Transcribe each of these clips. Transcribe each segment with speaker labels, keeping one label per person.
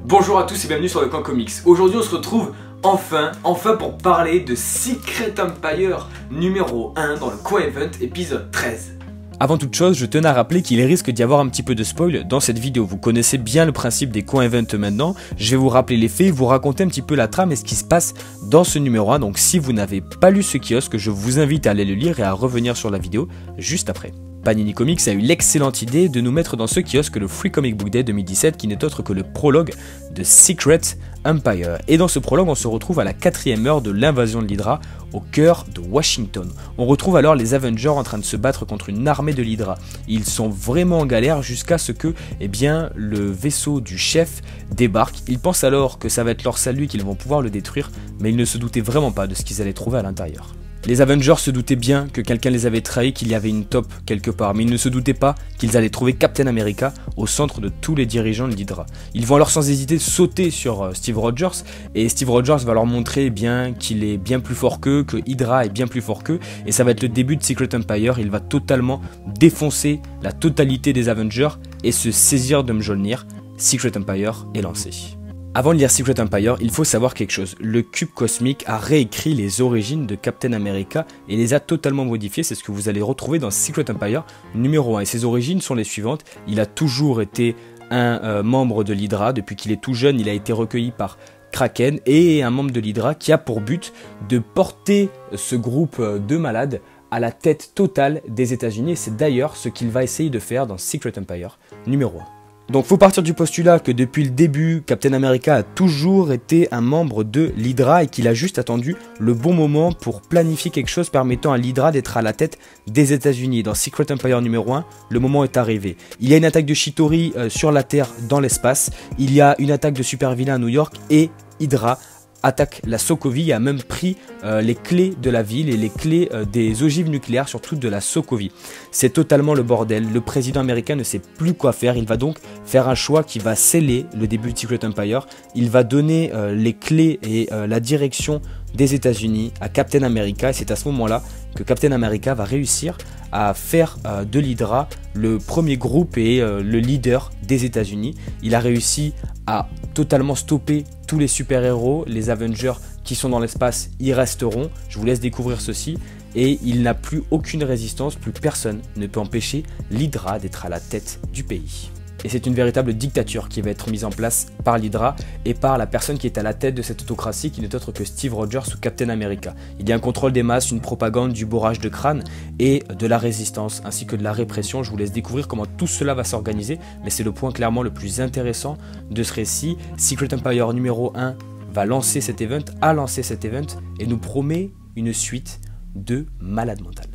Speaker 1: Bonjour à tous et bienvenue sur le Coin Comics. Aujourd'hui on se retrouve enfin pour parler de Secret Empire numéro 1 dans le Coin Event épisode 13.
Speaker 2: Avant toute chose, je tenais à rappeler qu'il risque d'y avoir un petit peu de spoil dans cette vidéo. Vous connaissez bien le principe des Coin Event maintenant. Je vais vous rappeler les faits, vous raconter un petit peu la trame et ce qui se passe dans ce numéro 1. Donc si vous n'avez pas lu ce kiosque, je vous invite à aller le lire et à revenir sur la vidéo juste après. Panini Comics a eu l'excellente idée de nous mettre dans ce kiosque le Free Comic Book Day 2017 qui n'est autre que le prologue de Secret Empire. Et dans ce prologue, on se retrouve à la 4e heure de l'invasion de l'Hydra au cœur de Washington. On retrouve alors les Avengers en train de se battre contre une armée de l'Hydra. Ils sont vraiment en galère jusqu'à ce que le vaisseau du chef débarque. Ils pensent alors que ça va être leur salut et qu'ils vont pouvoir le détruire, mais ils ne se doutaient vraiment pas de ce qu'ils allaient trouver à l'intérieur. Les Avengers se doutaient bien que quelqu'un les avait trahis, qu'il y avait une taupe quelque part, mais ils ne se doutaient pas qu'ils allaient trouver Captain America au centre de tous les dirigeants de l'Hydra. Ils vont alors sans hésiter sauter sur Steve Rogers, et Steve Rogers va leur montrer qu'il est bien plus fort qu'eux, que Hydra est bien plus fort qu'eux, et ça va être le début de Secret Empire. Il va totalement défoncer la totalité des Avengers et se saisir de Mjolnir. Secret Empire est lancé. Avant de lire Secret Empire, il faut savoir quelque chose. Le cube cosmique a réécrit les origines de Captain America et les a totalement modifiées. C'est ce que vous allez retrouver dans Secret Empire numéro 1. Et ses origines sont les suivantes. Il a toujours été un membre de l'Hydra. Depuis qu'il est tout jeune, il a été recueilli par Kraken et un membre de l'Hydra qui a pour but de porter ce groupe de malades à la tête totale des États-Unis. Et c'est d'ailleurs ce qu'il va essayer de faire dans Secret Empire numéro 1. Donc faut partir du postulat que depuis le début, Captain America a toujours été un membre de l'Hydra et qu'il a juste attendu le bon moment pour planifier quelque chose permettant à l'Hydra d'être à la tête des États-Unis. Dans Secret Empire numéro 1, le moment est arrivé. Il y a une attaque de Chitauri sur la Terre dans l'espace, il y a une attaque de super-vilains à New York et Hydra attaque la Sokovie et a même pris les clés de la ville et les clés des ogives nucléaires, surtout de la Sokovie. C'est totalement le bordel. Le président américain ne sait plus quoi faire. Il va donc faire un choix qui va sceller le début de Secret Empire. Il va donner les clés et la direction des États-Unis à Captain America. Et c'est à ce moment-là que Captain America va réussir à faire de l'Hydra le premier groupe et le leader des États-Unis. Il a réussi à totalement stopper tous les super-héros, les Avengers qui sont dans l'espace y resteront. Je vous laisse découvrir ceci. Et il n'a plus aucune résistance, plus personne ne peut empêcher l'Hydra d'être à la tête du pays. Et c'est une véritable dictature qui va être mise en place par l'Hydra et par la personne qui est à la tête de cette autocratie qui n'est autre que Steve Rogers ou Captain America. Il y a un contrôle des masses, une propagande, du bourrage de crâne et de la résistance ainsi que de la répression. Je vous laisse découvrir comment tout cela va s'organiser, mais c'est le point clairement le plus intéressant de ce récit. Secret Empire numéro 1 va lancer cet event, a lancé cet event et nous promet une suite de malade mental.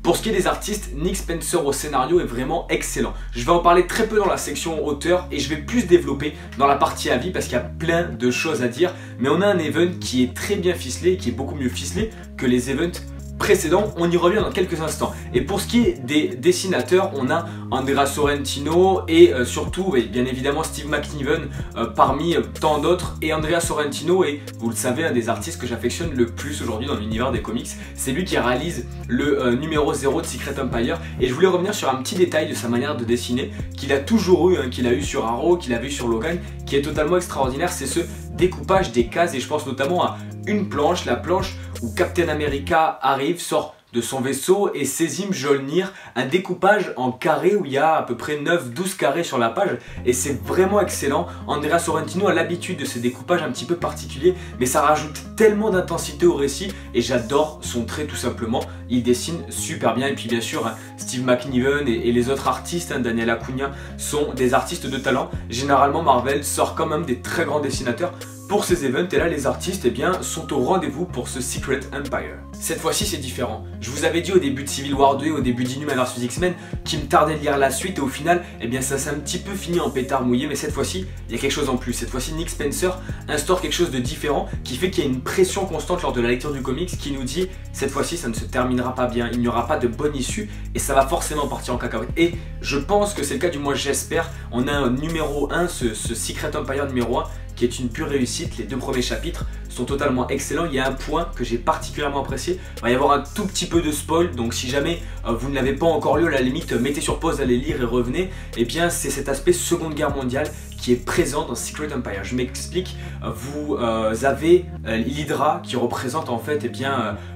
Speaker 1: Pour ce qui est des artistes, Nick Spencer au scénario est vraiment excellent. Je vais en parler très peu dans la section auteur et je vais plus développer dans la partie avis parce qu'il y a plein de choses à dire. Mais on a un event qui est très bien ficelé et qui est beaucoup mieux ficelé que les events précédents. On y revient dans quelques instants. Et pour ce qui est des dessinateurs, on a Andrea Sorrentino et surtout bien évidemment Steve McNiven parmi tant d'autres. Et Andrea Sorrentino est, vous le savez, un des artistes que j'affectionne le plus aujourd'hui dans l'univers des comics. C'est lui qui réalise le numéro 0 de Secret Empire. Et je voulais revenir sur un petit détail de sa manière de dessiner qu'il a toujours eu, qu'il a eu sur Arrow, qu'il avait eu sur Logan, qui est totalement extraordinaire. C'est ce découpage des cases et je pense notamment à une planche, la planche où Captain America arrive, sort de son vaisseau et saisit Mjolnir, un découpage en carré où il y a à peu près 9-12 carrés sur la page et c'est vraiment excellent. Andrea Sorrentino a l'habitude de ces découpages un petit peu particuliers mais ça rajoute tellement d'intensité au récit et j'adore son trait tout simplement. Il dessine super bien et puis bien sûr Steve McNiven et les autres artistes, Daniel Acuna, sont des artistes de talent. Généralement Marvel sort quand même des très grands dessinateurs pour ces events et là les artistes sont au rendez-vous pour ce Secret Empire. Cette fois-ci c'est différent. Je vous avais dit au début de Civil War 2 et au début d'Inhuman vs X-Men qu'il me tardait de lire la suite et au final ça s'est un petit peu fini en pétard mouillé mais cette fois-ci il y a quelque chose en plus. Cette fois-ci Nick Spencer instaure quelque chose de différent qui fait qu'il y a une pression constante lors de la lecture du comics qui nous dit cette fois-ci ça ne se terminera pas bien, il n'y aura pas de bonne issue et ça va forcément partir en cacahuète. Et je pense que c'est le cas, du moins j'espère. On a un numéro 1, ce Secret Empire numéro 1 qui est une pure réussite. Les deux premiers chapitres sont totalement excellents. Il y a un point que j'ai particulièrement apprécié. Il va y avoir un tout petit peu de spoil, donc si jamais vous ne l'avez pas encore lu, à la limite mettez sur pause, allez lire et revenez. Et bien c'est cet aspect Seconde Guerre mondiale qui est présent dans Secret Empire. Je m'explique, vous avez l'Hydra qui représente en fait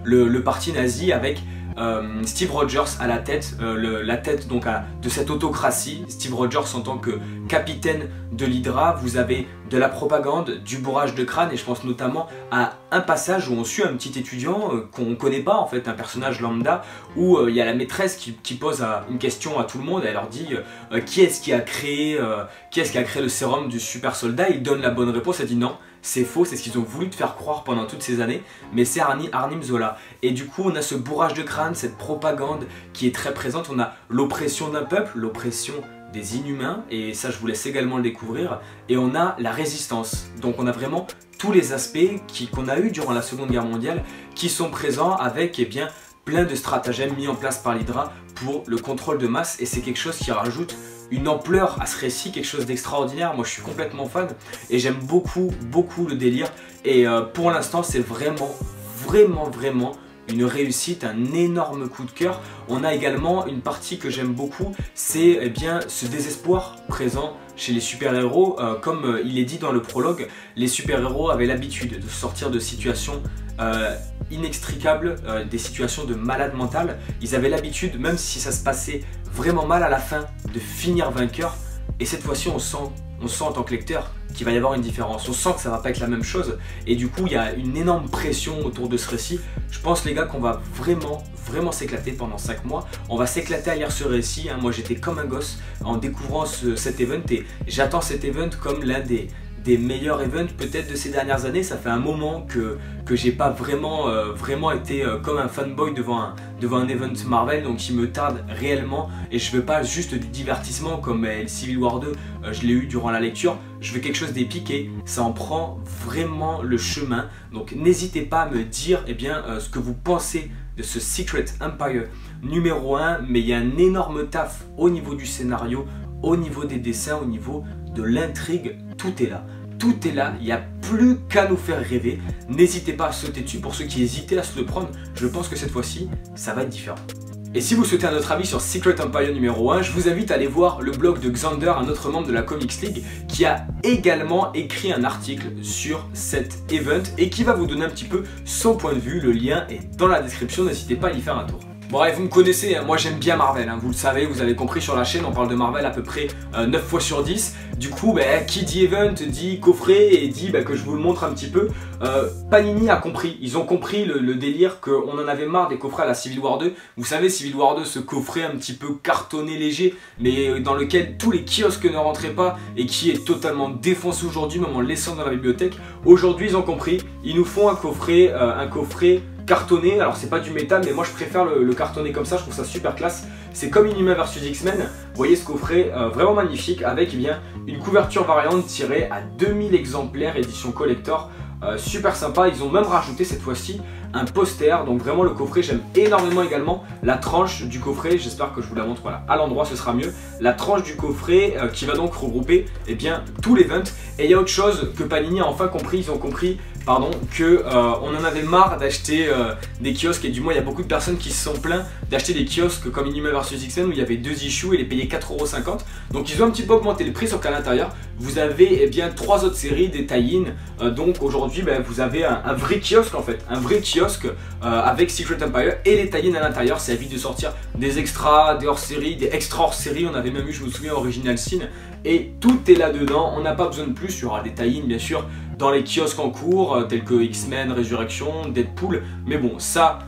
Speaker 1: le parti nazi avec Steve Rogers à la tête, donc de cette autocratie. Steve Rogers en tant que capitaine de l'Hydra. Vous avez de la propagande, du bourrage de crâne, et je pense notamment à un passage où on suit un petit étudiant qu'on ne connaît pas en fait, un personnage lambda, où il y a la maîtresse qui pose une question à tout le monde. Elle leur dit qui est-ce qui a créé le sérum du super soldat. Il donne la bonne réponse. Elle dit non, c'est faux, c'est ce qu'ils ont voulu te faire croire pendant toutes ces années, mais c'est Arnim Zola. Et du coup on a ce bourrage de crâne, cette propagande qui est très présente. On a l'oppression d'un peuple, l'oppression des inhumains, et ça je vous laisse également le découvrir, et on a la résistance. Donc on a vraiment tous les aspects qu'on a eu durant la Seconde Guerre mondiale qui sont présents avec plein de stratagèmes mis en place par l'Hydra pour le contrôle de masse, et c'est quelque chose qui rajoute une ampleur à ce récit, quelque chose d'extraordinaire. Moi je suis complètement fan et j'aime beaucoup le délire, et pour l'instant c'est vraiment une réussite, un énorme coup de cœur. On a également une partie que j'aime beaucoup, c'est ce désespoir présent chez les super-héros. Comme il est dit dans le prologue, les super-héros avaient l'habitude de sortir de situations inextricables, des situations de malade mental. Ils avaient l'habitude, même si ça se passait vraiment mal à la fin, de finir vainqueur. Et cette fois-ci on sent en tant que lecteur qu'il va y avoir une différence, on sent que ça va pas être la même chose, et du coup il y a une énorme pression autour de ce récit. Je pense les gars qu'on va vraiment s'éclater pendant 5 mois, on va s'éclater à lire ce récit. Moi j'étais comme un gosse en découvrant cet event, et j'attends cet event comme l'un des meilleurs events peut-être de ces dernières années. Ça fait un moment que j'ai pas vraiment été comme un fanboy devant un event Marvel, donc il me tarde réellement, et je veux pas juste du divertissement comme Civil War 2, je l'ai eu durant la lecture. Je veux quelque chose d'épique, et ça en prend vraiment le chemin. Donc n'hésitez pas à me dire ce que vous pensez de ce Secret Empire numéro 1, mais il y a un énorme taf au niveau du scénario, au niveau des dessins, au niveau de l'intrigue. Tout est là. Tout est là, il n'y a plus qu'à nous faire rêver. N'hésitez pas à sauter dessus pour ceux qui hésitaient à se le prendre. Je pense que cette fois-ci, ça va être différent. Et si vous souhaitez un autre avis sur Secret Empire numéro 1, je vous invite à aller voir le blog de Xander, un autre membre de la Comics League, qui a également écrit un article sur cet event et qui va vous donner un petit peu son point de vue. Le lien est dans la description, n'hésitez pas à y faire un tour. Bon, allez, vous me connaissez, moi j'aime bien Marvel, vous le savez, vous avez compris sur la chaîne, on parle de Marvel à peu près 9 fois sur 10. Du coup, qui dit event dit coffret, et dit que je vous le montre un petit peu. Panini a compris, ils ont compris le délire qu'on en avait marre des coffrets à la Civil War 2. Vous savez, Civil War 2, ce coffret un petit peu cartonné léger, mais dans lequel tous les kiosques ne rentraient pas, et qui est totalement défoncé aujourd'hui, même en le laissant dans la bibliothèque. Aujourd'hui, ils ont compris, ils nous font un coffret cartonné. Alors c'est pas du métal, mais moi je préfère le cartonné comme ça, je trouve ça super classe. C'est comme Inhumains vs X-Men. Vous voyez ce coffret vraiment magnifique, avec une couverture variante tirée à 2000 exemplaires, édition collector. Super sympa. Ils ont même rajouté cette fois-ci un poster, donc vraiment le coffret j'aime énormément. Également la tranche du coffret, j'espère que je vous la montre, voilà, à l'endroit ce sera mieux. La tranche du coffret qui va donc regrouper tout l'event. Et il y a autre chose que Panini a enfin compris, ils ont compris que on en avait marre d'acheter des kiosques, et du moins il y a beaucoup de personnes qui se sont plaints d'acheter des kiosques comme Inhumains vs X-Men où il y avait 2 issues et les payer 4,50 €. Donc ils ont un petit peu augmenté le prix, sauf qu'à l'intérieur vous avez 3 autres séries, des tie-in. Donc aujourd'hui vous avez un vrai kiosque en fait, un vrai kiosque avec Secret Empire et les tie-in à l'intérieur. Ça évite de sortir des extras, des hors-séries, des extra hors-séries. On avait même eu, je me souviens, Original Sin, et tout est là dedans. On n'a pas besoin de plus. Il y aura des tie-in bien sûr dans les kiosques en cours tels que X-Men, Résurrection, Deadpool, mais bon ça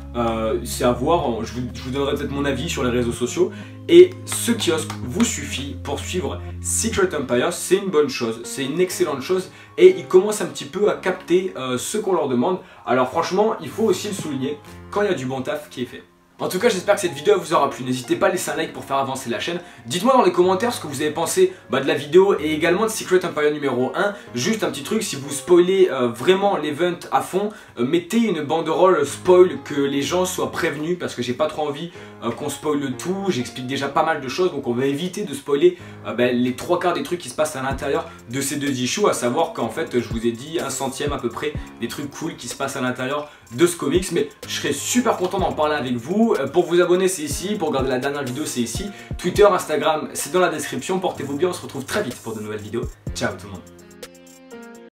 Speaker 1: c'est à voir. Je vous donnerai peut-être mon avis sur les réseaux sociaux. Et ce kiosque vous suffit pour suivre Secret Empire. C'est une bonne chose, c'est une excellente chose, et ils commencent un petit peu à capter ce qu'on leur demande. Alors franchement, il faut aussi le souligner quand il y a du bon taf qui est fait. En tout cas, j'espère que cette vidéo vous aura plu. N'hésitez pas à laisser un like pour faire avancer la chaîne. Dites-moi dans les commentaires ce que vous avez pensé de la vidéo et également de Secret Empire numéro 1. Juste un petit truc, si vous spoilez vraiment l'event à fond, mettez une banderole spoil, que les gens soient prévenus, parce que j'ai pas trop envie qu'on spoile tout, j'explique déjà pas mal de choses, donc on va éviter de spoiler les 3/4 des trucs qui se passent à l'intérieur de ces 2 issues, à savoir qu'en fait je vous ai dit 1/100 à peu près des trucs cool qui se passent à l'intérieur de ce comics, mais je serais super content d'en parler avec vous. Pour vous abonner c'est ici, pour regarder la dernière vidéo c'est ici, Twitter, Instagram c'est dans la description, portez-vous bien, on se retrouve très vite pour de nouvelles vidéos, ciao tout le monde.